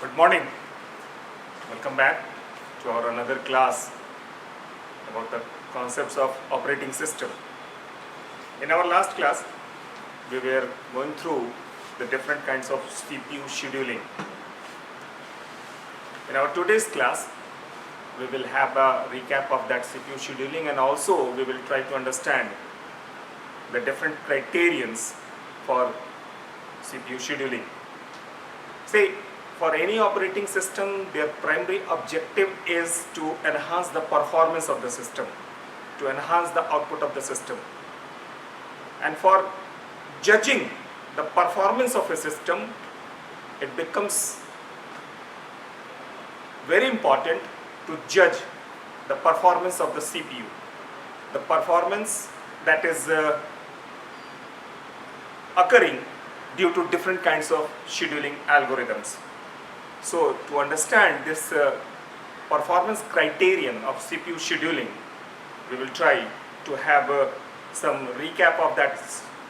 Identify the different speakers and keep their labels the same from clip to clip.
Speaker 1: Good morning. Welcome back to our another class about the concepts of operating system. In our last class, we were going through the different kinds of CPU scheduling. In our today's class, we will have a recap of that CPU scheduling, and also we will try to understand the different criterions for CPU scheduling. Say, for any operating system, their primary objective is to enhance the performance of the system, to enhance the output of the system. And for judging the performance of a system, it becomes very important to judge the performance of the CPU, the performance that is occurring due to different kinds of scheduling algorithms. So to understand this performance criterion of CPU scheduling, we will try to have some recap of that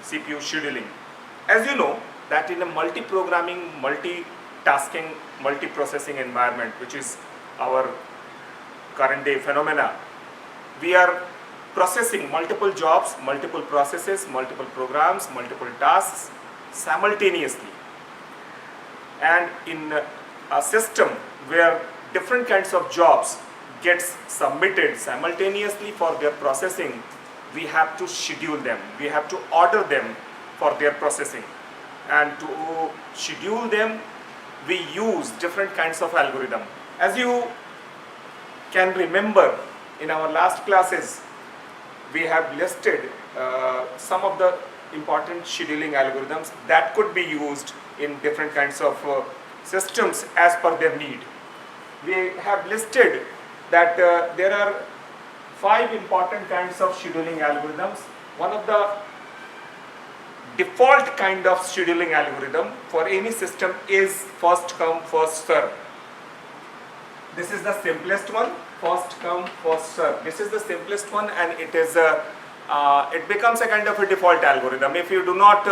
Speaker 1: CPU scheduling. As you know, that in a multi-programming, multitasking, multi-processing environment, which is our current day phenomena, we are processing multiple jobs, multiple processes, multiple programs, multiple tasks simultaneously. And in a system where different kinds of jobs gets submitted simultaneously for their processing, we have to schedule them, we have to order them for their processing. And to schedule them, we use different kinds of algorithm. As you can remember, in our last classes, we have listed some of the important scheduling algorithms that could be used in different kinds of systems as per their need. We have listed that there are 5 important kinds of scheduling algorithms. One of the default kind of scheduling algorithm for any system is first come, first serve. This is the simplest one, first come, first serve. This is the simplest one, and it is it becomes a kind of a default algorithm. If you do not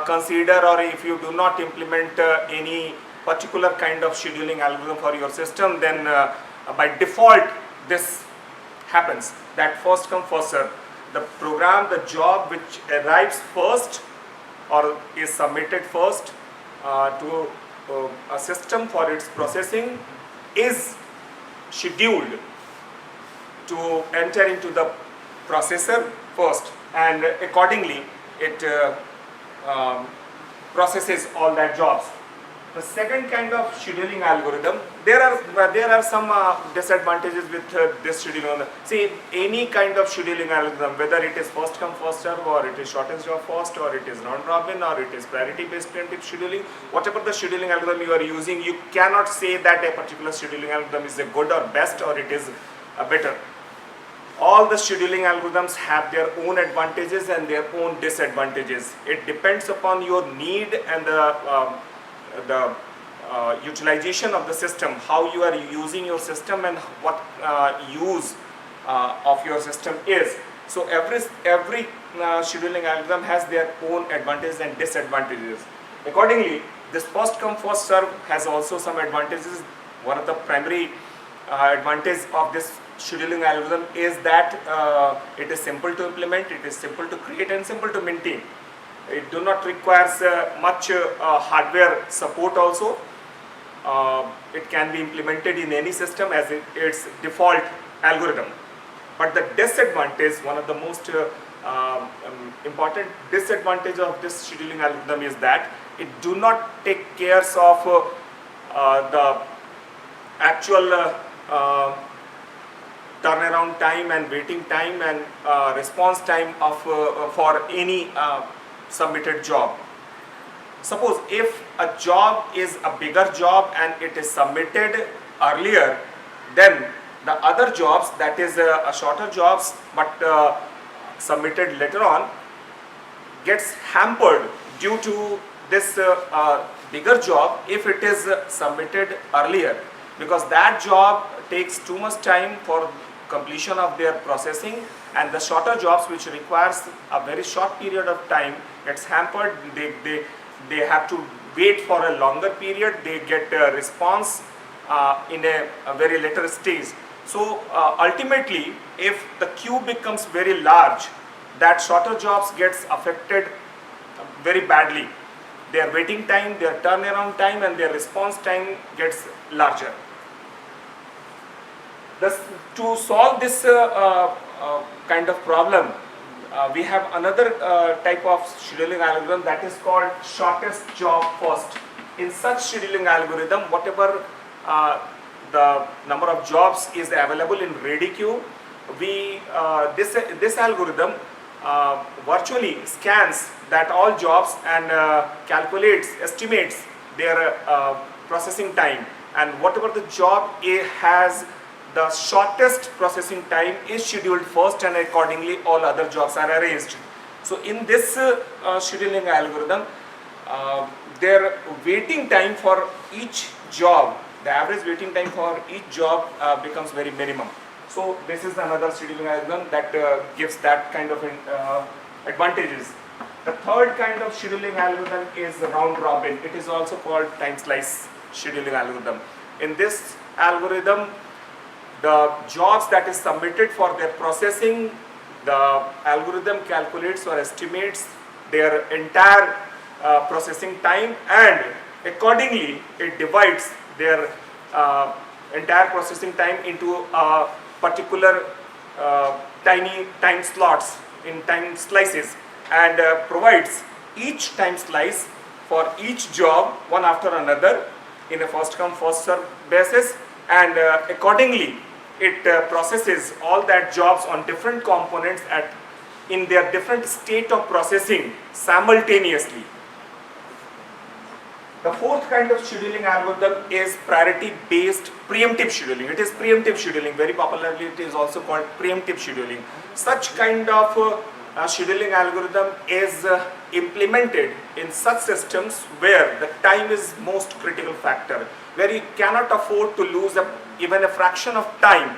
Speaker 1: consider, or if you do not implement any particular kind of scheduling algorithm for your system, then by default this happens, that first come, first serve. The program, the job which arrives first or is submitted first to a system for its processing is scheduled to enter into the processor first, and accordingly it processes all that jobs. The second kind of scheduling algorithm, there are some disadvantages with this scheduling. See, any kind of scheduling algorithm, whether it is first come first serve, or it is shortest job first, or it is round robin, or it is priority based preemptive scheduling, whatever the scheduling algorithm you are using, you cannot say that a particular scheduling algorithm is a good or best, or it is a better. All the scheduling algorithms have their own advantages and their own disadvantages. It depends upon your need and the utilization of the system, how you are using your system, and what use of your system is. So every scheduling algorithm has their own advantages and disadvantages. Accordingly, this first come first serve has also some advantages. One of the primary advantage of this scheduling algorithm is that it is simple to implement, it is simple to create, and simple to maintain. It do not requires much hardware support also. It can be implemented in any system as its default algorithm. But the disadvantage, one of the most important disadvantage of this scheduling algorithm is that it do not take care of the actual turnaround time and waiting time and response time of for any submitted job. Suppose if a job is a bigger job and it is submitted earlier, then the other jobs, that is a shorter jobs but submitted later on, gets hampered due to this bigger job if it is submitted earlier, because that job takes too much time for completion of their processing, and the shorter jobs which requires a very short period of time gets hampered. They have to wait for a longer period, they get a response in a very later stage. So ultimately, if the queue becomes very large, that shorter jobs gets affected very badly. Their waiting time, their turnaround time, and their response time gets larger. Thus, to solve this kind of problem, we have another type of scheduling algorithm that is called shortest job first. In such scheduling algorithm, whatever the number of jobs is available in ready queue, this algorithm virtually scans that all jobs and estimates their processing time, and whatever the job A has the shortest processing time is scheduled first, and accordingly all other jobs are arranged. So in this scheduling algorithm, their waiting time for each job, the average waiting time for each job becomes very minimum. So this is another scheduling algorithm that gives that kind of advantages. The third kind of scheduling algorithm is round robin. It is also called time slice scheduling algorithm. In this algorithm, the jobs that is submitted for their processing, the algorithm calculates or estimates their entire processing time, and accordingly it divides their entire processing time into particular tiny time slots in time slices, and provides each time slice for each job one after another in a first come first serve basis, and accordingly it processes all that jobs on different components in their different state of processing simultaneously. The fourth kind of scheduling algorithm is priority based preemptive scheduling. It is preemptive scheduling, very popularly it is also called preemptive scheduling. Such kind of scheduling algorithm is implemented in such systems where the time is most critical factor, where you cannot afford to lose even a fraction of time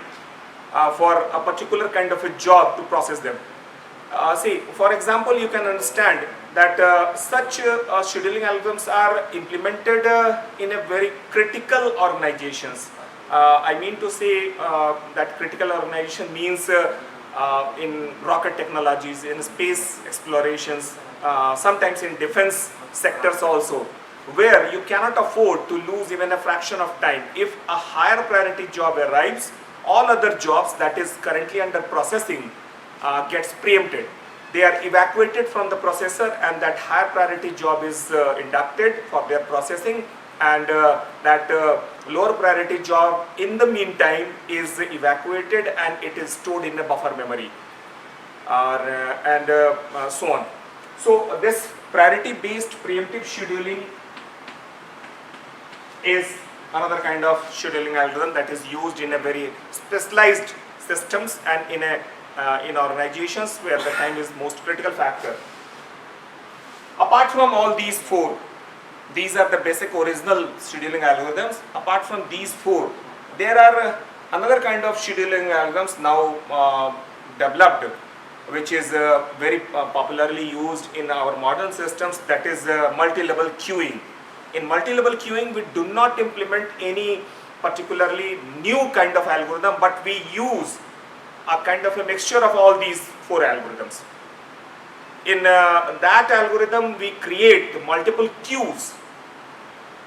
Speaker 1: for a particular kind of a job to process them. See, for example, you can understand that such scheduling algorithms are implemented in a very critical organizations. I mean to say that critical organization means in rocket technologies, in space explorations, sometimes in defense sectors also, where you cannot afford to lose even a fraction of time. If a higher priority job arrives, all other jobs that is currently under processing gets preempted. They are evacuated from the processor, and that higher priority job is inducted for their processing, and that lower priority job in the meantime is evacuated and it is stored in a buffer memory, and so on. So this priority based preemptive scheduling is another kind of scheduling algorithm that is used in a very specialized systems and in organizations where the time is most critical factor. Apart from all these four, these are the basic original scheduling algorithms. Apart from these four, there are another kind of scheduling algorithms now developed, which is very popularly used in our modern systems, that is multi-level queuing. In multi-level queuing, we do not implement any particularly new kind of algorithm, but we use a kind of a mixture of all these four algorithms. In that algorithm, we create multiple queues,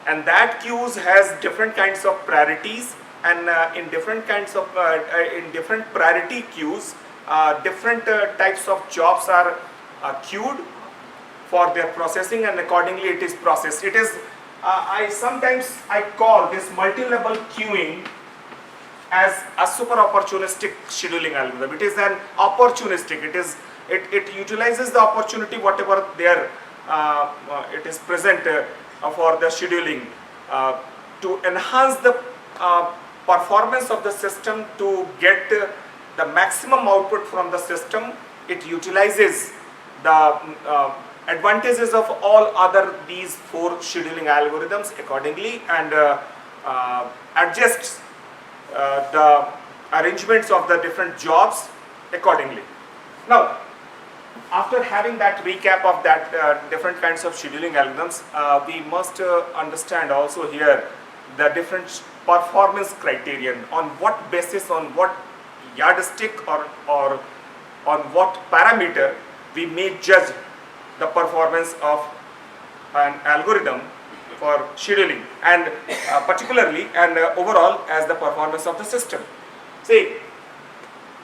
Speaker 1: and that queues has different kinds of priorities, and in different kinds of in different priority queues, different types of jobs are queued for their processing, and accordingly it is processed. It is I call this multi-level queuing as a super opportunistic scheduling algorithm. It is an opportunistic. It utilizes the opportunity whatever there it is present for the scheduling to enhance the performance of the system, to get the maximum output from the system. It utilizes the advantages of all other these four scheduling algorithms accordingly, and adjusts the arrangements of the different jobs accordingly. Now, after having that recap of that different kinds of scheduling algorithms, we must understand also here the different performance criterion, on what basis, on what yardstick or on what parameter we may judge the performance of an algorithm for scheduling, and particularly and overall as the performance of the system. See,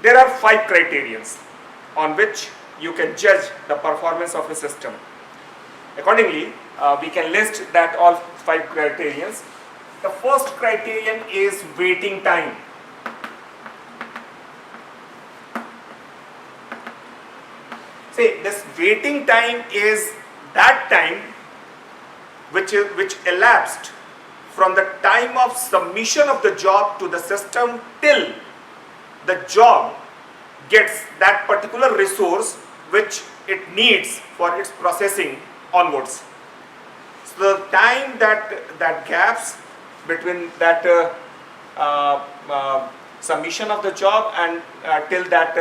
Speaker 1: there are 5 criterions on which you can judge the performance of a system. Accordingly, we can list that all 5 criterions. The first criterion is waiting time. See, this waiting time is that time which elapsed from the time of submission of the job to the system till the job gets that particular resource which it needs for its processing onwards. So the time that gaps between that submission of the job and till that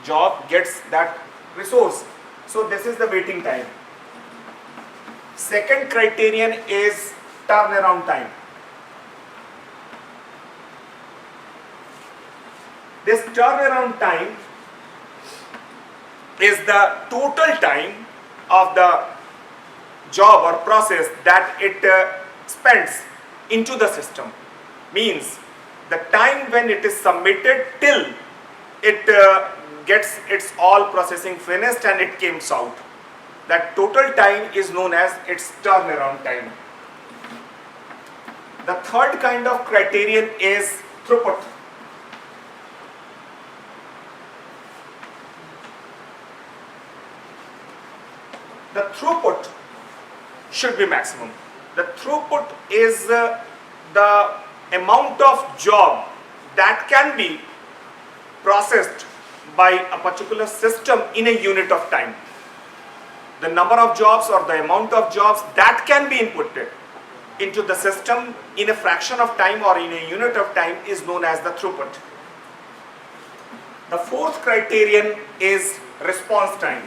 Speaker 1: job gets that resource. So this is the waiting time. Second criterion is turnaround time. This turnaround time is the total time of the job or process that it spends into the system. Means the time when it is submitted till it gets its all processing finished and it comes out. That total time is known as its turnaround time. The third kind of criterion is throughput. The throughput should be maximum. The throughput is the amount of job that can be processed by a particular system in a unit of time. The number of jobs or the amount of jobs that can be inputted into the system in a fraction of time or in a unit of time is known as the throughput. The fourth criterion is response time.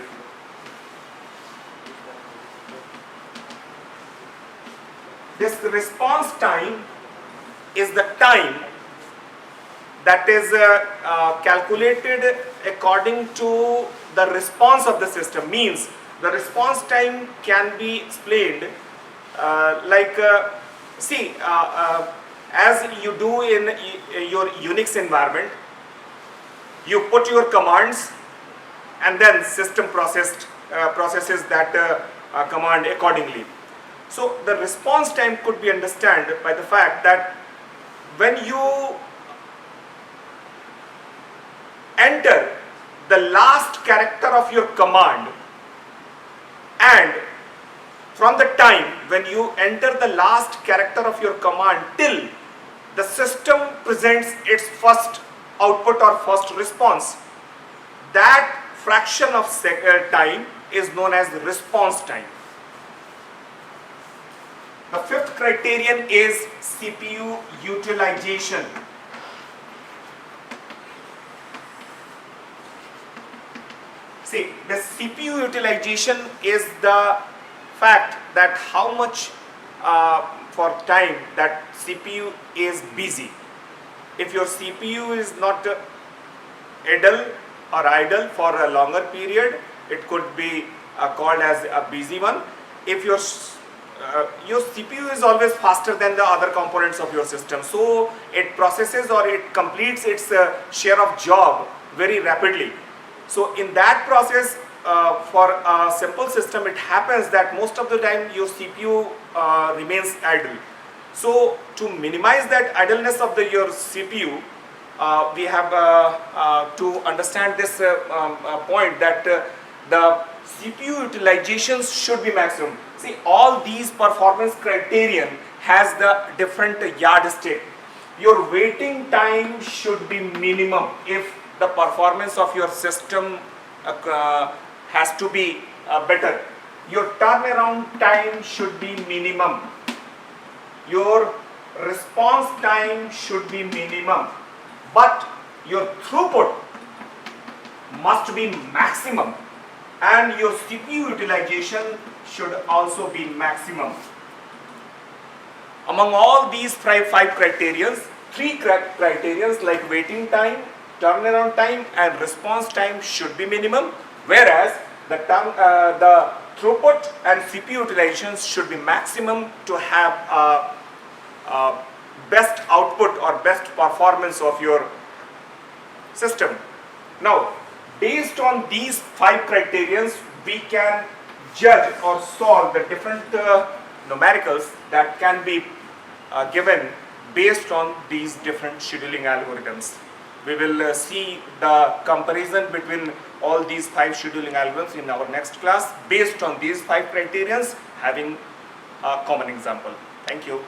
Speaker 1: This response time is the time that is calculated according to the response of the system. Means the response time can be explained as you do in your Unix environment. You put your commands and then system processes that command accordingly. So the response time could be understood by the fact that when you enter the last character of your command, and from the time when you enter the last character of your command till the system presents its first output or first response, that fraction of time is known as response time. The fifth criterion is CPU utilization. See, the CPU utilization is the fact that how much for time that CPU is busy. If your CPU is not idle or idle for a longer period, it could be called as a busy one. If your CPU is always faster than the other components of your system, so it processes or it completes its share of job very rapidly. So in that process, for a simple system, it happens that most of the time your CPU remains idle. So to minimize that idleness of your CPU, we have to understand this point that the CPU utilizations should be maximum. See, all these performance criterion has the different yardstick. Your waiting time should be minimum if the performance of your system has to be better. Your turnaround time should be minimum. Your response time should be minimum. But your throughput must be maximum, and your CPU utilization should also be maximum. Among all these five criterions, three criterions like waiting time, turnaround time and response time should be minimum, whereas the throughput and CPU utilizations should be maximum to have best output or best performance of your system. Now, based on these five criterions, we can judge or solve the different numericals that can be given based on these different scheduling algorithms. We will see the comparison between all these five scheduling algorithms in our next class based on these five criterions, having a common example. Thank you.